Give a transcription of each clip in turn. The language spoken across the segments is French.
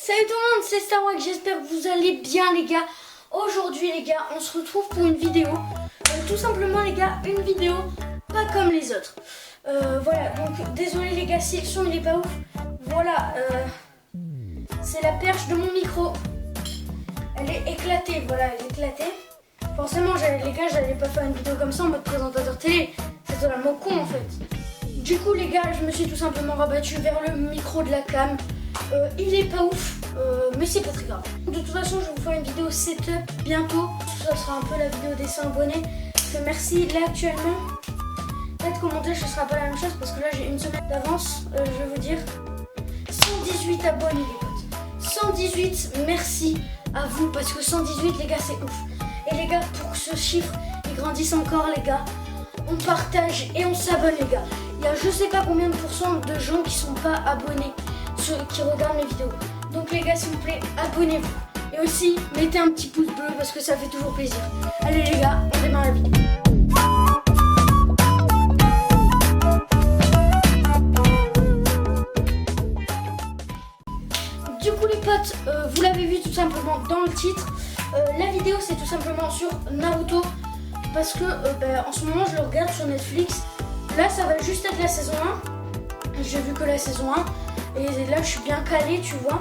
Salut tout le monde, c'est Starwack, j'espère que vous allez bien les gars. Aujourd'hui les gars, on se retrouve pour une vidéo. Tout simplement les gars, une vidéo pas comme les autres. Voilà, donc désolé les gars si le son il est pas ouf. Voilà, c'est la perche de mon micro. Elle est éclatée, voilà, elle est éclatée. Forcément les gars, j'allais pas faire une vidéo comme ça en mode présentateur télé. C'est totalement con en fait. Du coup les gars, je me suis tout simplement rabattu vers le micro de la cam. Il est pas ouf, mais c'est pas très grave. De toute façon, je vais vous faire une vidéo setup bientôt. Ça sera un peu la vidéo des 100 abonnés. Merci. Là actuellement, peut-être qu'au montage ce sera pas la même chose parce que là j'ai une semaine d'avance. Je vais vous dire 118 abonnés les potes. 118, merci à vous parce que 118 les gars c'est ouf. Et les gars, pour que ce chiffre il grandisse encore les gars, on partage et on s'abonne les gars. Il y a je sais pas combien de pourcents de gens qui sont pas abonnés, ceux qui regardent mes vidéos. Donc les gars, s'il vous plaît, abonnez-vous. Et aussi, mettez un petit pouce bleu parce que ça fait toujours plaisir. Allez les gars, on démarre la vidéo. Du coup les potes, vous l'avez vu tout simplement dans le titre. La vidéo c'est tout simplement sur Naruto. Parce que en ce moment je le regarde sur Netflix. Là ça va juste être la saison 1. J'ai vu que la saison 1. Et là je suis bien calée tu vois.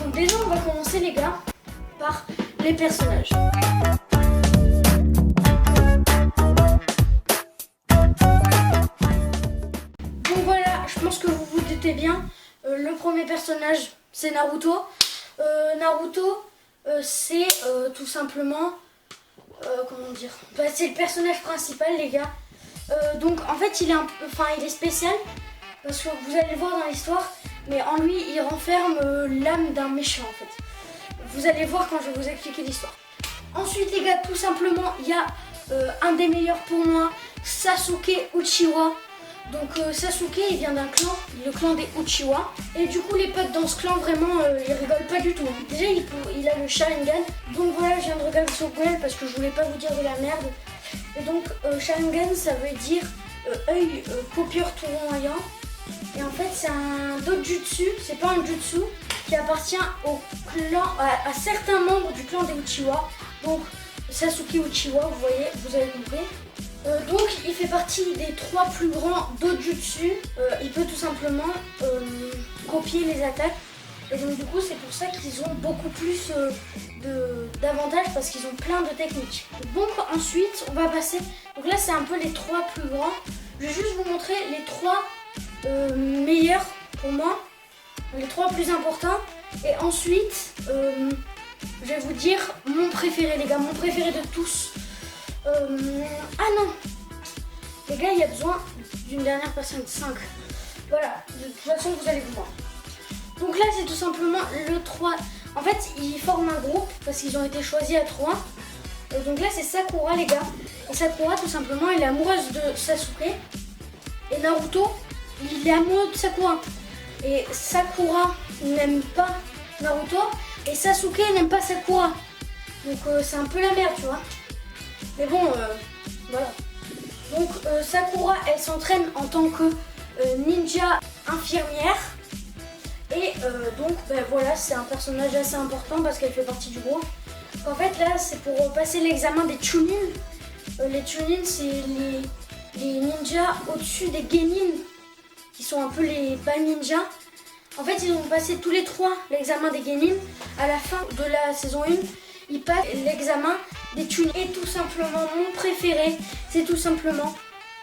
Donc déjà on va commencer les gars par les personnages. Donc voilà, je pense que vous vous doutez bien. Le premier personnage c'est Naruto. Naruto c'est tout simplement comment dire, c'est le personnage principal les gars. Donc en fait il est spécial. Parce que vous allez le voir dans l'histoire, mais en lui, il renferme l'âme d'un méchant en fait. Vous allez voir quand je vais vous expliquer l'histoire. Ensuite les gars, tout simplement, il y a un des meilleurs pour moi, Sasuke Uchiwa. Donc Sasuke, il vient d'un clan, le clan des Uchiwa. Et du coup, les potes dans ce clan, vraiment, ils rigolent pas du tout. Déjà, il a le Sharingan. Donc voilà, je viens de regarder sur Google parce que je voulais pas vous dire de la merde. Et donc, Sharingan, ça veut dire œil paupière tout voyant. Et en fait c'est un dojutsu, c'est pas un jutsu, qui appartient au clan, à certains membres du clan des Uchiwa. Donc Sasuke Uchiwa, vous voyez, vous avez compris. Donc il fait partie des 3 plus grands dojutsu. Il peut tout simplement copier les attaques. Et donc du coup c'est pour ça qu'ils ont beaucoup plus d'avantages parce qu'ils ont plein de techniques. Donc ensuite on va passer, donc là c'est un peu les 3 plus grands. Je vais juste vous montrer les 3 meilleurs pour moi, les 3 plus importants. Et ensuite je vais vous dire mon préféré les gars, mon préféré de tous. Ah non les gars, il y a besoin d'une dernière personne, 5. Voilà, de toute façon vous allez voir. Donc là c'est tout simplement le 3. En fait ils forment un groupe parce qu'ils ont été choisis à 3. Donc là c'est Sakura les gars. Et Sakura tout simplement elle est amoureuse de Sasuke. Et Naruto il est amoureux de Sakura. Et Sakura n'aime pas Naruto. Et Sasuke n'aime pas Sakura. Donc c'est un peu la merde tu vois. Mais bon voilà. Donc Sakura elle s'entraîne en tant que ninja infirmière. Et donc voilà, c'est un personnage assez important parce qu'elle fait partie du groupe. En fait là c'est pour passer l'examen des Chunin. Les Chunin c'est les ninjas au-dessus des Genin, qui sont un peu les bas ninjas. En fait ils ont passé tous les 3 l'examen des Genin. À la fin de la saison 1, ils passent l'examen des Chunin. Et tout simplement mon préféré, c'est tout simplement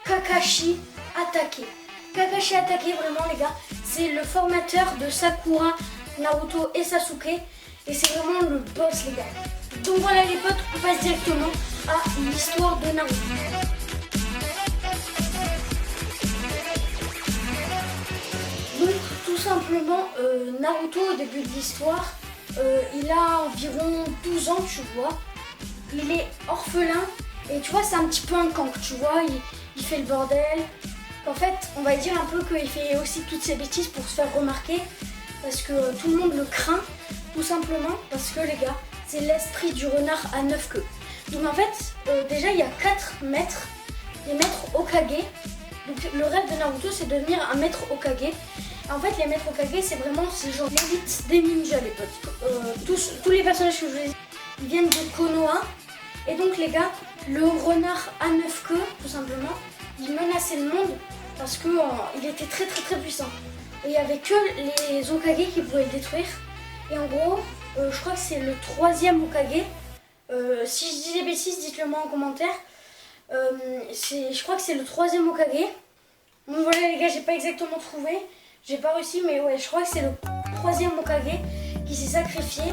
Kakashi Hatake. Kakashi Hatake vraiment les gars, c'est le formateur de Sakura, Naruto et Sasuke. Et c'est vraiment le boss les gars. Donc voilà les potes, on passe directement à l'histoire de Naruto. Donc tout simplement Naruto au début de l'histoire, il a environ 12 ans tu vois. Il est orphelin et tu vois c'est un petit peu un cancre tu vois, il fait le bordel. En fait, on va dire un peu qu'il fait aussi toutes ces bêtises pour se faire remarquer parce que tout le monde le craint, tout simplement parce que les gars, c'est l'esprit du renard à 9 queues. Donc en fait, déjà il y a 4 maîtres, les maîtres Hokage. Donc le rêve de Naruto c'est de devenir un maître Hokage. En fait, les maîtres Hokage, c'est vraiment genre l'élite des ninjas, les potes. Tous les personnages que je vous ai dit, ils viennent de Konoha. Et donc, les gars, le renard à 9 queues, tout simplement, il menaçait le monde parce qu'il était très puissant. Et il n'y avait que les Hokage qui pouvaient le détruire. Et en gros, je crois que c'est le 3e Hokage. Si je dis des bêtises, dites-le moi en commentaire. Je crois que c'est le 3e Hokage. Bon voilà les gars, j'ai pas exactement trouvé. J'ai pas réussi, mais ouais, je crois que c'est le 3e Hokage qui s'est sacrifié.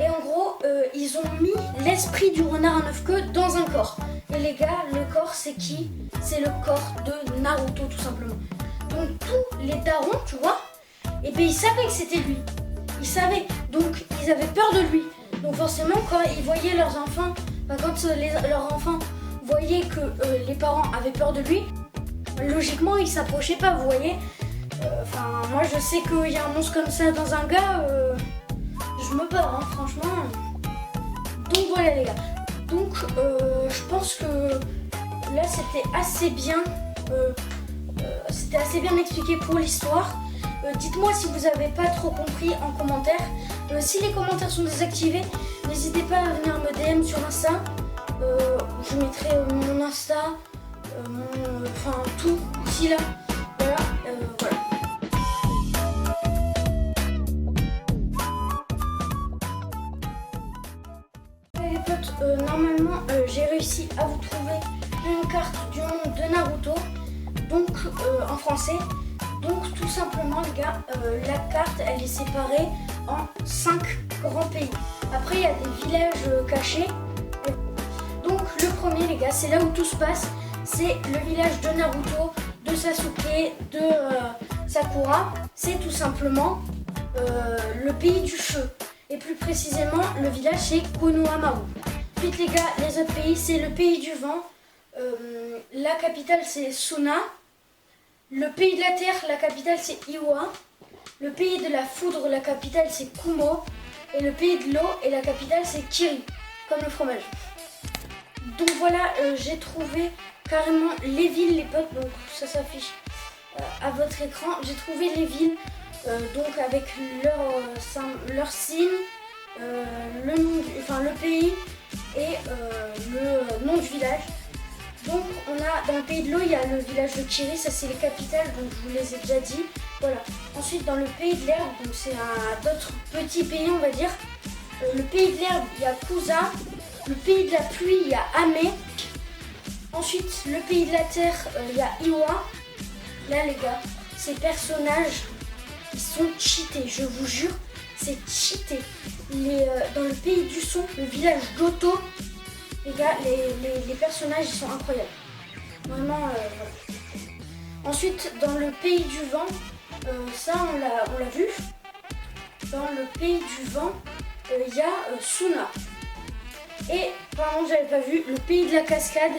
Et en gros, ils ont mis l'esprit du renard à 9 queues dans un corps. Et les gars, le corps c'est qui? C'est le corps de Naruto tout simplement. Donc tous les darons, tu vois, et bien ils savaient que c'était lui. Ils savaient, donc ils avaient peur de lui. Donc forcément quand ils voyaient leurs enfants, leurs enfants voyaient que les parents avaient peur de lui, logiquement ils s'approchaient pas, vous voyez. Moi je sais qu'il y a un monstre comme ça dans un gars, je me barre, hein, franchement. Donc voilà les gars. Donc je pense que là c'était assez bien. C'était assez bien expliqué pour l'histoire. Dites-moi si vous n'avez pas trop compris en commentaire. Si les commentaires sont désactivés, n'hésitez pas à venir me DM sur Insta. Je mettrai mon Insta, tout ici là. Voilà, voilà. Les potes, normalement j'ai réussi à vous trouver une carte du monde de Naruto. Donc en français. Donc tout simplement les gars, la carte elle est séparée en 5 grands pays. Après il y a des villages cachés. Donc le premier les gars, c'est là où tout se passe. C'est le village de Naruto, de Sasuke, de Sakura. C'est tout simplement le pays du feu. Et plus précisément le village c'est Konohamaru. Ensuite les gars, les autres pays c'est le pays du vent. La capitale c'est Suna. Le pays de la terre, la capitale c'est Iwa. Le pays de la foudre, la capitale c'est Kumo. Et le pays de l'eau et la capitale c'est Kiri, comme le fromage. Donc voilà, j'ai trouvé carrément les villes les potes, donc ça s'affiche à votre écran. J'ai trouvé les villes donc avec leur signe, le pays et le nom du village. Donc on a dans le pays de l'eau, il y a le village de Kiri, ça c'est les capitales, donc je vous les ai déjà dit. Voilà. Ensuite dans le pays de l'herbe, donc c'est d'autres petits pays on va dire. Le pays de l'herbe, il y a Kusa. Le pays de la pluie, il y a Ame. Ensuite le pays de la terre, il y a Iwa. Là les gars, ces personnages, ils sont cheatés, je vous jure, c'est cheaté. Dans le pays du son, le village d'Oto. Les gars, les personnages ils sont incroyables. Vraiment, voilà. Ensuite, dans le pays du vent, ça on l'a vu. Dans le pays du vent, il y a Suna. Et, par contre, j'avais pas vu, le pays de la cascade,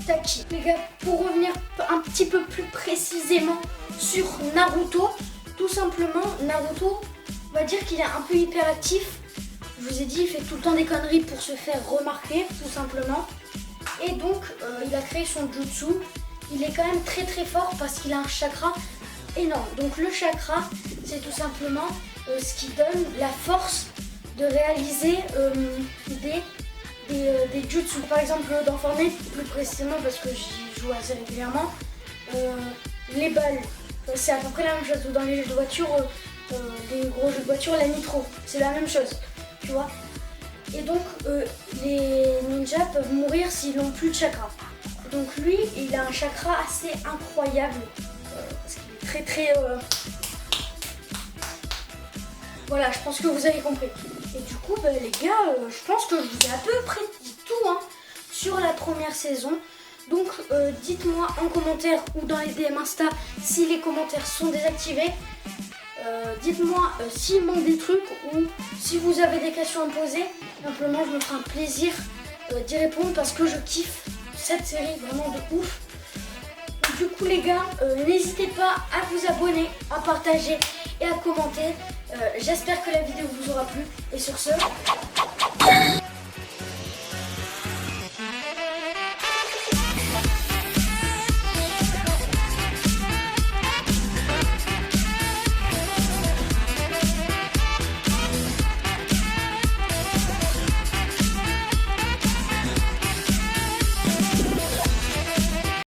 Taki. Les gars, pour revenir un petit peu plus précisément sur Naruto, tout simplement, Naruto, on va dire qu'il est un peu hyperactif. Je vous ai dit, il fait tout le temps des conneries pour se faire remarquer, tout simplement. Et donc, il a créé son jutsu. Il est quand même très fort parce qu'il a un chakra énorme. Donc le chakra, c'est tout simplement ce qui donne la force de réaliser des jutsu. Par exemple, dans Fortnite, plus précisément parce que j'y joue assez régulièrement, les balles, c'est à peu près la même chose. Dans les jeux de voiture, les gros jeux de voiture, la nitro, c'est la même chose. Tu vois. Et donc les ninjas peuvent mourir s'ils n'ont plus de chakra. Donc lui, il a un chakra assez incroyable. Parce qu'il est très Voilà, je pense que vous avez compris. Et du coup, les gars, je pense que je vous ai à peu près dit tout sur la première saison. Donc dites-moi en commentaire ou dans les DM Insta si les commentaires sont désactivés. Dites-moi s'il manque des trucs ou si vous avez des questions à me poser. Simplement, je me ferai un plaisir d'y répondre parce que je kiffe cette série vraiment de ouf. Donc, du coup les gars, n'hésitez pas à vous abonner, à partager et à commenter. J'espère que la vidéo vous aura plu. Et sur ce...